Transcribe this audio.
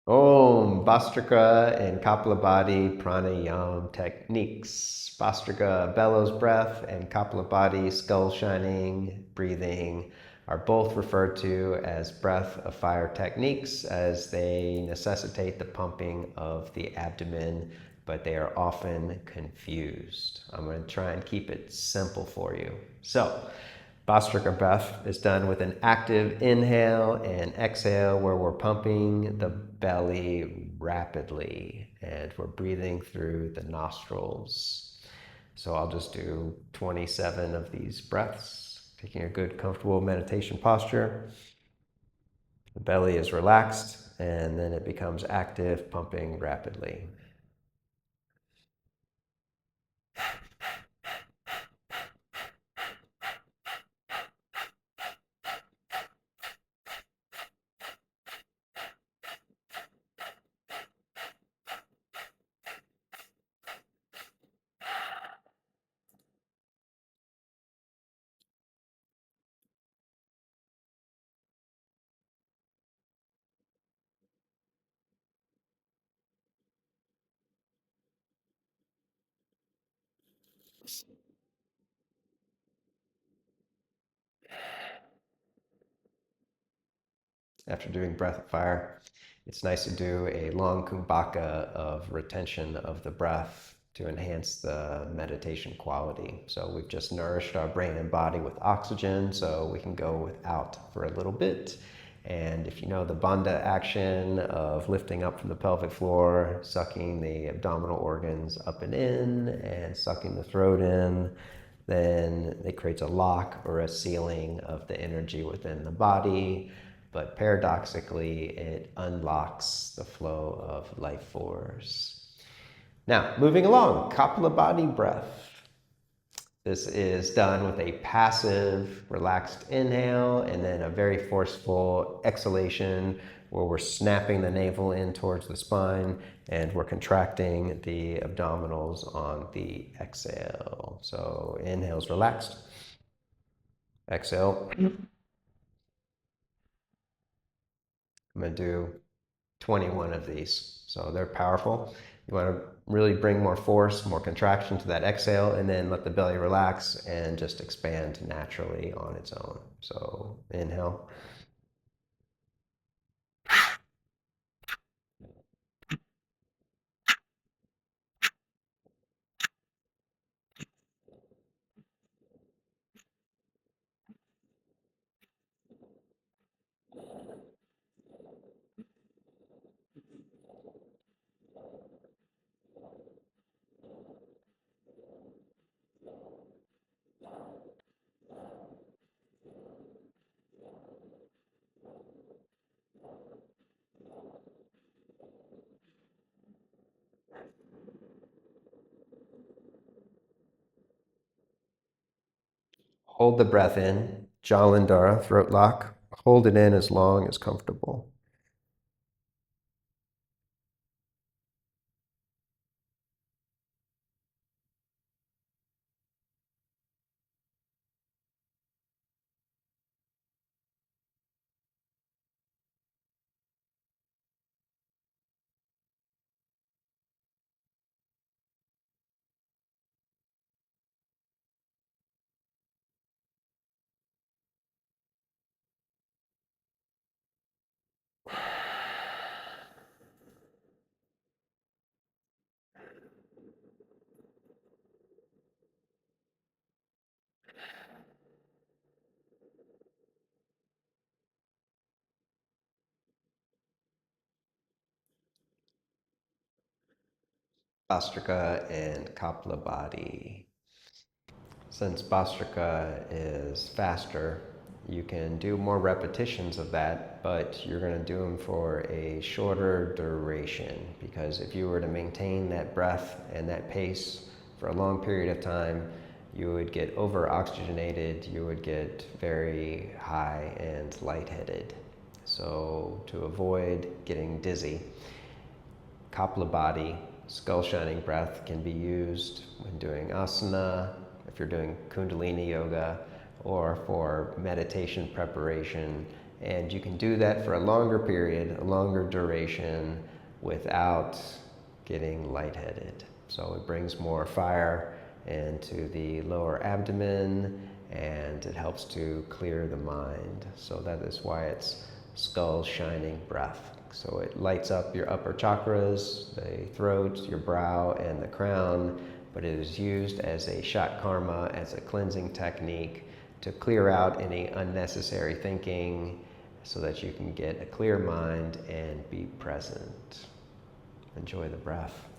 Om Bhastrika and Kapalabhati Pranayama techniques. Bhastrika, Bellows Breath, and Kapalabhati, skull shining, breathing, are both referred to as breath of fire techniques as they necessitate the pumping of the abdomen, but they are often confused. I'm going to try and keep it simple for you. So, Bhastrika breath is done with an active inhale and exhale where we're pumping the belly rapidly and we're breathing through the nostrils. So I'll just do 27 of these breaths, taking a good, comfortable meditation posture. The belly is relaxed and then it becomes active, pumping rapidly. After doing breath of fire, it's nice to do a long kumbhaka of retention of the breath to enhance the meditation quality. So we've just nourished our brain and body with oxygen so we can go without for a little bit. And if you know the bandha action of lifting up from the pelvic floor, sucking the abdominal organs up and in, and sucking the throat in, then it creates a lock or a ceiling of the energy within the body. But paradoxically, it unlocks the flow of life force. Now, moving along, Kapalabhati breath. This is done with a passive, relaxed inhale and then a very forceful exhalation where we're snapping the navel in towards the spine and we're contracting the abdominals on the exhale. So inhale's relaxed, exhale. I'm going to do 21 of these. So they're powerful. You want to really bring more force, more contraction to that exhale, and then let the belly relax and just expand naturally on its own. So inhale. Hold the breath in, Jalandhara, throat lock. Hold it in as long as comfortable. Bhastrika and Kapalabhati. Since Bhastrika is faster, you can do more repetitions of that, but you're going to do them for a shorter duration because if you were to maintain that breath and that pace for a long period of time, you would get over-oxygenated, you would get very high and lightheaded. So to avoid getting dizzy, Kapalabhati, skull shining breath, can be used when doing asana, if you're doing Kundalini yoga, or for meditation preparation And you can do that for a longer period, a longer duration, without getting lightheaded. So it brings more fire into the lower abdomen, and it helps to clear the mind. So that is why it's skull shining breath. So it lights up your upper chakras, the throat, your brow, and the crown, but it is used as a shatkarma, as a cleansing technique to clear out any unnecessary thinking so that you can get a clear mind and be present. Enjoy the breath.